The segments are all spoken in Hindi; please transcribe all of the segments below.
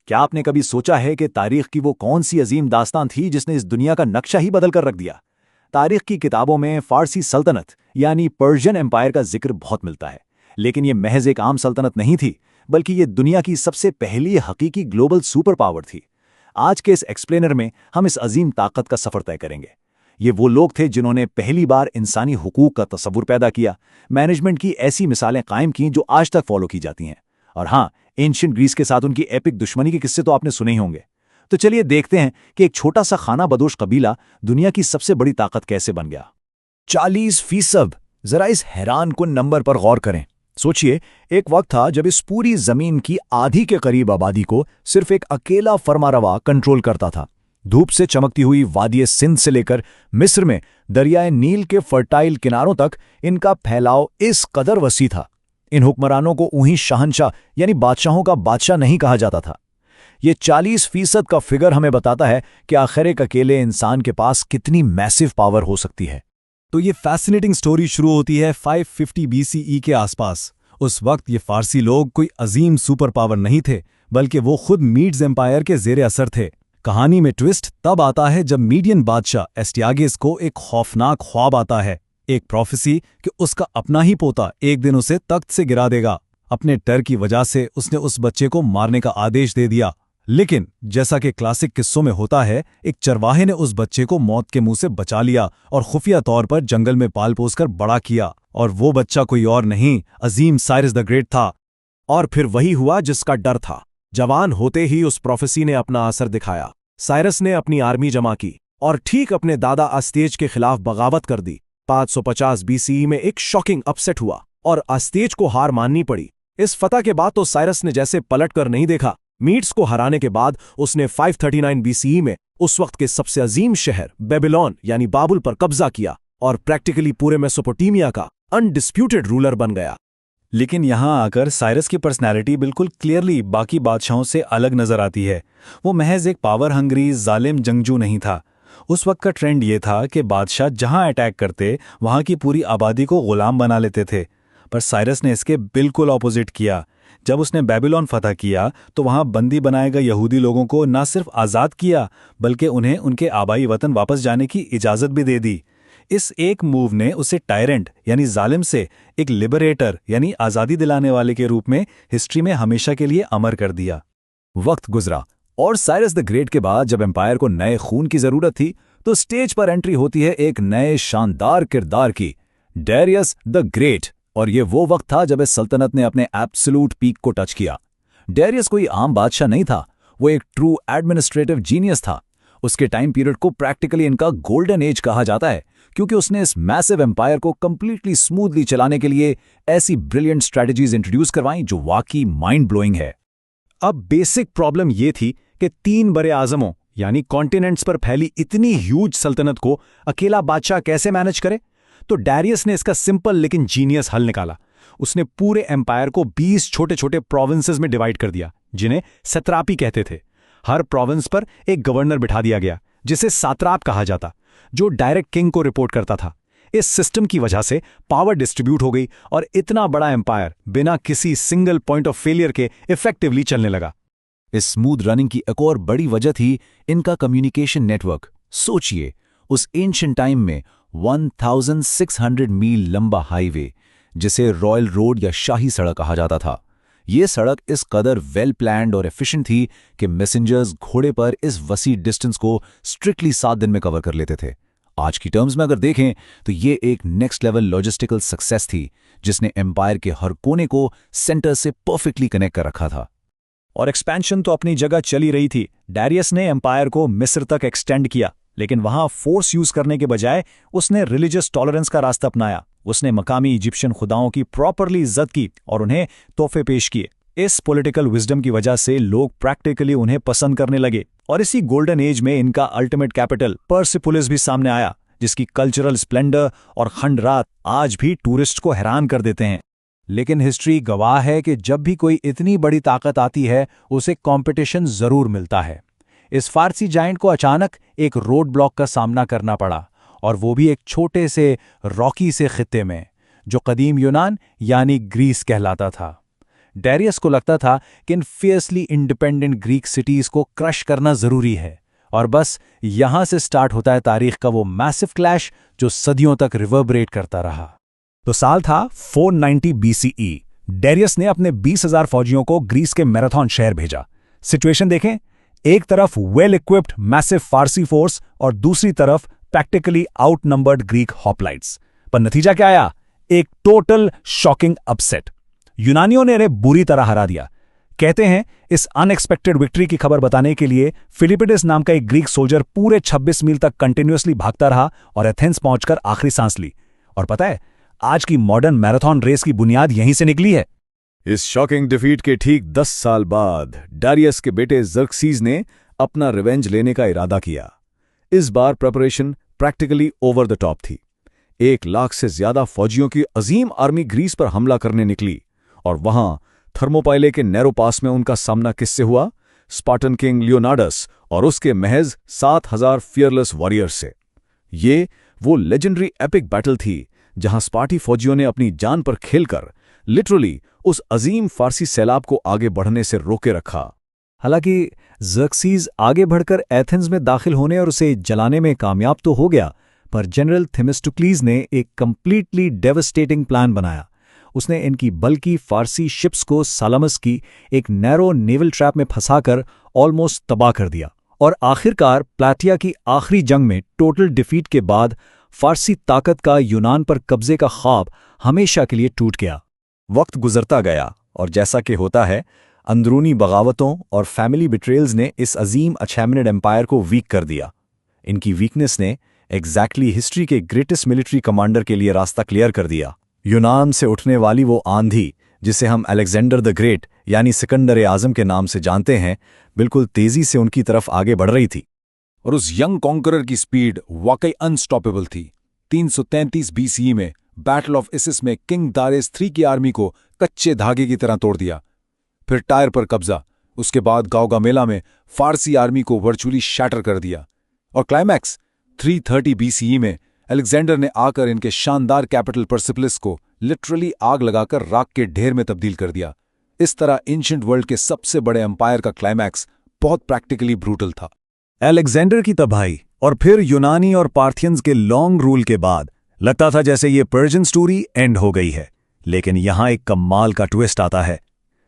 क्या आपने कभी सोचा है कि तारीख की वो कौन सी अजीम दास्तान थी जिसने इस दुनिया का नक्शा ही बदल कर रख दिया? तारीख की किताबों में फारसी सल्तनत यानी पर्शियन एम्पायर का जिक्र बहुत मिलता है, लेकिन ये महज एक आम सल्तनत नहीं थी, बल्कि ये दुनिया की सबसे पहली हकीकी ग्लोबल सुपर पावर थी। आज के इस एक्सप्लेनर में हम इस अजीम ताकत का सफर तय करेंगे। ये वो लोग थे जिन्होंने पहली बार इंसानी हुकूक का तस्वुर पैदा किया, मैनेजमेंट की ऐसी मिसालें कायम की जो आज तक फॉलो की जाती हैं। और हाँ, एंशिएंट ग्रीस के साथ उनकी एपिक दुश्मनी के किस्से तो आपने सुने ही होंगे। तो चलिए देखते हैं कि एक छोटा सा खाना बदोश कबीला दुनिया की सबसे बड़ी ताकत कैसे बन गया। 40%। जरा इस हैरान कुन नंबर पर गौर करें। सोचिए, एक वक्त था जब इस पूरी जमीन की आधी के करीब आबादी को सिर्फ एक अकेला फरमारवा कंट्रोल करता था। धूप से चमकती हुई वादिये सिंध से लेकर मिस्र में दरियाए नील के फर्टाइल किनारों तक इनका फैलाव इस कदर वसी था। इन हुक्मरानों को ऊही शहंशाह यानी बादशाहों का बादशाह नहीं कहा जाता था। ये 40% का फिगर हमें बताता है कि आखिर एक अकेले इंसान के पास कितनी मैसिव पावर हो सकती है। तो ये फैसिनेटिंग स्टोरी शुरू होती है 550 BCE के आसपास। उस वक्त ये फारसी लोग कोई अजीम सुपर पावर नहीं थे, बल्कि वो खुद मीड्स एम्पायर के जेरे असर थे। कहानी में ट्विस्ट तब आता है जब मीडियन बादशाह एस्टियागिस को एक खौफनाक ख्वाब आता है, एक प्रोफेसी कि उसका अपना ही पोता एक दिन उसे तख्त से गिरा देगा। अपने डर की वजह से उसने उस बच्चे को मारने का आदेश दे दिया, लेकिन जैसा कि क्लासिक किस्सों में होता है, एक चरवाहे ने उस बच्चे को मौत के मुंह से बचा लिया और खुफिया तौर पर जंगल में पाल पोस कर बड़ा किया। और वो बच्चा कोई और नहीं, अजीम साइरस द ग्रेट था। और फिर वही हुआ जिसका डर था। जवान होते ही उस प्रोफेसी ने अपना असर दिखाया। साइरस ने अपनी आर्मी जमा की और ठीक अपने दादा अस्तेज के खिलाफ बगावत कर दी। 550 BCE में एक शॉकिंग अपसेट हुआ और अस्तेज को हार माननी पड़ी। इस फतह के बाद तो साइरस ने जैसे पलट कर नहीं देखा। मीड्स को हराने के बाद उसने 539 BCE में उस वक्त के सबसे अजीम शहर बेबीलोन यानी बाबुल पर कब्जा किया और प्रैक्टिकली पूरे मेसोपोटामिया का अनडिस्प्यूटेड रूलर बन गया। लेकिन यहां आकर साइरस की पर्सनैलिटी बिल्कुल क्लियरली बाकी बादशाहों से अलग नजर आती है। वो महज एक पावर हंग्री जालिम जंगजू नहीं था। उस वक्त का ट्रेंड ये था कि बादशाह जहां अटैक करते वहां की पूरी आबादी को गुलाम बना लेते थे। पर साइरस ने इसके बिल्कुल ऑपोजिट किया। जब उसने बेबीलोन फतह किया तो वहां बंदी बनाए गए यहूदी लोगों को न सिर्फ आज़ाद किया, बल्कि उन्हें उनके आबाई वतन वापस जाने की इजाज़त भी दे दी। इस एक मूव ने उसे टायरेंट यानी जालिम से एक लिबरेटर यानी आज़ादी दिलाने वाले के रूप में हिस्ट्री में हमेशा के लिए अमर कर दिया। वक्त गुजरा और साइरस द ग्रेट के बाद जब एम्पायर को नए खून की जरूरत थी तो स्टेज पर एंट्री होती है एक नए शानदार किरदार की, डेरियस द ग्रेट। और ये वो वक्त था जब इस सल्तनत ने अपने एब्सोल्यूट पीक को टच किया। डेरियस कोई आम बादशाह नहीं था, वो एक ट्रू एडमिनिस्ट्रेटिव जीनियस था। उसके टाइम पीरियड को प्रैक्टिकली इनका गोल्डन एज कहा जाता है, क्योंकि उसने इस मैसिव एम्पायर को कंप्लीटली स्मूथली चलाने के लिए ऐसी ब्रिलियंट स्ट्रैटेजीज इंट्रोड्यूस करवाईं जो वाकई माइंड ब्लोइंग है। अब बेसिक प्रॉब्लम ये थी कि 3 बड़े आजमों यानी कॉन्टिनेंट्स पर फैली इतनी ह्यूज सल्तनत को अकेला बादशाह कैसे मैनेज करे। तो डेरियस ने इसका सिंपल लेकिन जीनियस हल निकाला। उसने पूरे एम्पायर को 20 छोटे छोटे प्रोविंसेस में डिवाइड कर दिया, जिन्हें सत्रापी कहते थे। हर प्रोविंस पर एक गवर्नर बिठा दिया गया, जिसे सात्राप कहा जाता, जो डायरेक्ट किंग को रिपोर्ट करता था। इस सिस्टम की वजह से पावर डिस्ट्रीब्यूट हो गई और इतना बड़ा एम्पायर बिना किसी सिंगल पॉइंट ऑफ फेलियर के इफेक्टिवली चलने लगा। इस स्मूथ रनिंग की एक और बड़ी वजह थी इनका कम्युनिकेशन नेटवर्क। सोचिए, उस एंशिएंट टाइम में 1600 मील लंबा हाईवे, जिसे रॉयल रोड या शाही सड़क कहा जाता था, ये सड़क इस कदर वेल प्लान्ड और एफिशिएंट थी कि मैसेंजर्स घोड़े पर इस वसी डिस्टेंस को स्ट्रिक्टली 7 दिन में कवर कर लेते थे। आज की टर्म्स में अगर देखें तो ये एक नेक्स्ट लेवल लॉजिस्टिकल सक्सेस थी, जिसने एम्पायर के हर कोने को सेंटर से परफेक्टली कनेक्ट कर रखा था। और एक्सपेंशन तो अपनी जगह चली रही थी। डेरियस ने एम्पायर को मिस्र तक एक्सटेंड किया, लेकिन वहां फोर्स यूज करने के बजाय उसने रिलीजियस टॉलरेंस का रास्ता अपनाया। उसने मकामी इजिप्शियन खुदाओं की प्रॉपरली इज्जत की और उन्हें तोहफे पेश किए। इस पॉलिटिकल विजडम की वजह से लोग प्रैक्टिकली उन्हें पसंद करने लगे और इसी गोल्डन एज में इनका अल्टीमेट कैपिटल पर्सिपोलिस भी सामने आया, जिसकी कल्चरल स्प्लेंडर और खंडरात आज भी टूरिस्ट को हैरान कर देते हैं। लेकिन हिस्ट्री गवाह है कि जब भी कोई इतनी बड़ी ताकत आती है, उसे कंपटीशन जरूर मिलता है। इस फारसी जायंट को अचानक एक रोड ब्लॉक का सामना करना पड़ा, और वो भी एक छोटे से रॉकी से खित्ते में, जो कदीम यूनान यानी ग्रीस कहलाता था। डैरियस को लगता था कि इन फियर्सली इंडिपेंडेंट ग्रीक सिटीज को क्रश करना जरूरी है, और बस यहां से स्टार्ट होता है तारीख का वो मैसिव क्लैश जो सदियों तक रिवर्बरेट करता रहा। तो साल था 490 BCE। डैरियस ने अपने 20,000 फौजियों को ग्रीस के मैराथन शहर भेजा। सिचुएशन देखें, एक तरफ वेल इक्विप्ड मैसिव फारसी फोर्स और दूसरी तरफ प्रैक्टिकली आउटनंबर्ड ग्रीक होप्लाइट्स। पर नतीजा क्या आया? एक टोटल शॉकिंग अपसेट। यूनानियों ने इन्हें बुरी तरह हरा दिया। कहते हैं इस अनएक्सपेक्टेड विक्ट्री की खबर बताने के लिए फिलिपिडिस नाम का एक ग्रीक सोल्जर पूरे 26 मील तक कंटिन्यूअसली भागता रहा और एथेंस पहुंचकर आखिरी सांस ली। और पता है, आज की मॉडर्न मैराथन रेस की बुनियाद यहीं से निकली है। इस शॉकिंग डिफीट के ठीक 10 साल बाद डारियस के बेटे ज़र्क्सीज ने अपना रिवेंज लेने का इरादा किया। इस बार preparation practically over the top थी। 1 लाख से ज्यादा फौजियों की अजीम आर्मी ग्रीस पर हमला करने निकली, और वहां थर्मोपाइले के नैरो पास में उनका सामना किससे हुआ? स्पार्टन किंग लियोनार्डस और उसके महज 7,000 फियरलेस वॉरियर्स से। ये वो लेजेंडरी एपिक बैटल थी जहां स्पार्टी फौजियों ने अपनी जान पर खेलकर लिटरली उस अजीम फारसी सैलाब को आगे बढ़ने से रोके रखा। हालांकि ज़र्क्सीज आगे बढ़कर एथेंस में दाखिल होने और उसे जलाने में कामयाब तो हो गया, पर जनरल थेमिस्टोक्लीज ने एक कंप्लीटली डेवस्टेटिंग प्लान बनाया। उसने इनकी बल्कि फारसी शिप्स को सालामस की एक नैरो नेवल ट्रैप में फंसाकर ऑलमोस्ट तबाह कर दिया, और आखिरकार प्लाटिया की आखिरी जंग में टोटल डिफीट के बाद फारसी ताकत का यूनान पर कब्जे का ख्वाब हमेशा के लिए टूट गया। वक्त गुजरता गया और जैसा कि होता है, अंदरूनी बगावतों और फैमिली बिट्रेल्स ने इस अजीम अचैमिनेड एम्पायर को वीक कर दिया। इनकी वीकनेस ने एग्जैक्टली हिस्ट्री के ग्रेटेस्ट मिलिट्री कमांडर के लिए रास्ता क्लियर कर दिया। यूनान से उठने वाली वो आंधी जिसे हम अलेक्जेंडर द ग्रेट यानी सिकंदर आजम के नाम से जानते हैं, बिल्कुल तेजी से उनकी तरफ आगे बढ़ रही थी। और उस यंग कॉन्करर की स्पीड वाकई अनस्टॉपेबल थी। 333 BCE में बैटल ऑफ इसिस में किंग दारेस III की आर्मी को कच्चे धागे की तरह तोड़ दिया। फिर टायर पर कब्जा, उसके बाद गाउगामेला में फारसी आर्मी को वर्चुअली शैटर कर दिया, और क्लाइमैक्स 330 BCE में अलेक्जेंडर ने आकर इनके शानदार कैपिटल परसिपोलिस को लिटरली आग लगाकर राख के ढेर में तब्दील कर दिया। इस तरह एंशिएंट वर्ल्ड के सबसे बड़े एम्पायर का क्लाइमैक्स बहुत प्रैक्टिकली ब्रूटल था। अलेक्जेंडर की तबाही और फिर यूनानी और पार्थियंस के लॉन्ग रूल के बाद लगता था जैसे ये पर्शियन स्टोरी एंड हो गई है, लेकिन यहां एक कमाल का ट्विस्ट आता है।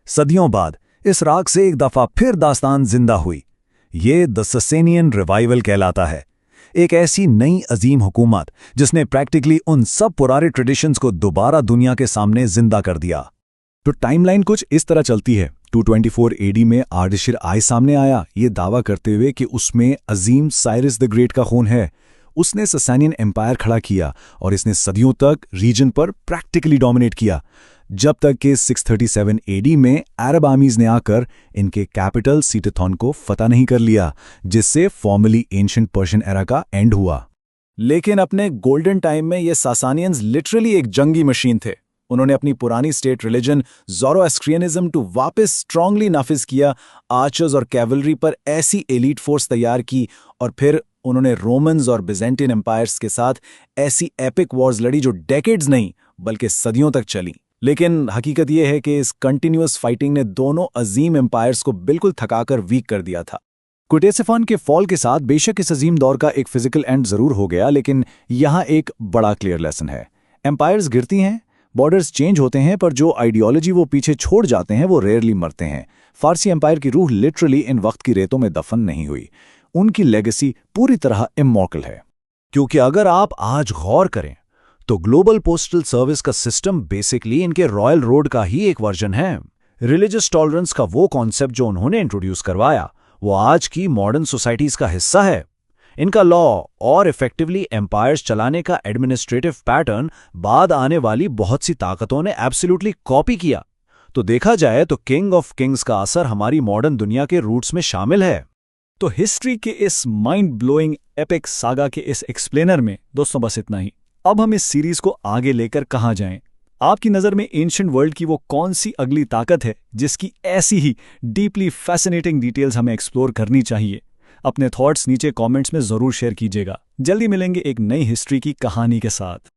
सदियों बाद इस राग से एक दफा फिर दास्तान जिंदा हुई। ये द ससेनियन रिवाइवल कहलाता है। एक ऐसी नई अजीम हुकूमत जिसने प्रैक्टिकली उन सब पुराने ट्रेडिशंस को दोबारा दुनिया के सामने जिंदा कर दिया। तो टाइमलाइन कुछ इस तरह चलती है। 224 AD में आर्डेशिर आई सामने आया, ये दावा करते हुए कि उसमें अजीम साइरस द ग्रेट का खून है। उसने ससानियन एम्पायर खड़ा किया और इसने सदियों तक रीजन पर प्रैक्टिकली डोमिनेट किया, जब तक कि 637 AD में अरब आर्मीज ने आकर इनके कैपिटल सीटेथॉन को फतह नहीं कर लिया, जिससे फॉर्मली एंशिएंट पर्शियन एरा का एंड हुआ। लेकिन अपने गोल्डन टाइम में ये सासानियंस लिटरली एक जंगी मशीन थे। उन्होंने अपनी पुरानी स्टेट रिलीजन ज़ोरोएस्ट्रियनिज्म टू वापस स्ट्रांगली नाफिज किया, आर्चर्स और कैवलरी पर ऐसी एलीट फोर्स तैयार की, और फिर उन्होंने रोमन्स और बिजेंटियन एम्पायर्स के साथ ऐसी एपिक वॉर्स लड़ी जो डेकेड्स नहीं बल्कि सदियों तक चली। लेकिन हकीकत यह है कि इस कंटिन्यूअस फाइटिंग ने दोनों अजीम एम्पायर्स को बिल्कुल थकाकर वीक कर दिया था। क्टेसिफॉन के फॉल के साथ बेशक इस अजीम दौर का एक फिजिकल एंड जरूर हो गया, लेकिन यहां एक बड़ा क्लियर लेसन है। एम्पायर्स गिरती हैं, बॉर्डर्स चेंज होते हैं, पर जो आइडियोलॉजी वो पीछे छोड़ जाते हैं वो रेयरली मरते हैं। फारसी एम्पायर की रूह लिटरली इन वक्त की रेतों में दफन नहीं हुई। उनकी लेगेसी पूरी तरह इमॉर्टल है। क्योंकि अगर आप आज गौर करें तो ग्लोबल पोस्टल सर्विस का सिस्टम बेसिकली इनके रॉयल रोड का ही एक वर्जन है। रिलीजियस टॉलरेंस का वो कॉन्सेप्ट जो उन्होंने इंट्रोड्यूस करवाया वो आज की मॉडर्न सोसाइटीज का हिस्सा है। इनका लॉ और इफेक्टिवली एम्पायर्स चलाने का एडमिनिस्ट्रेटिव पैटर्न बाद आने वाली बहुत सी ताकतों ने एब्सोल्युटली कॉपी किया। तो देखा जाए तो किंग ऑफ किंग्स का असर हमारी मॉडर्न दुनिया के रूट्स में शामिल है। तो हिस्ट्री के इस माइंड ब्लोइंग एपिक सागा के इस एक्सप्लेनर में दोस्तों बस इतना ही। अब हम इस सीरीज को आगे लेकर कहां जाएं? आपकी नज़र में एंशिएंट वर्ल्ड की वो कौन सी अगली ताकत है जिसकी ऐसी ही डीपली फैसिनेटिंग डिटेल्स हमें एक्सप्लोर करनी चाहिए? अपने थॉट्स नीचे कमेंट्स में जरूर शेयर कीजिएगा। जल्दी मिलेंगे एक नई हिस्ट्री की कहानी के साथ।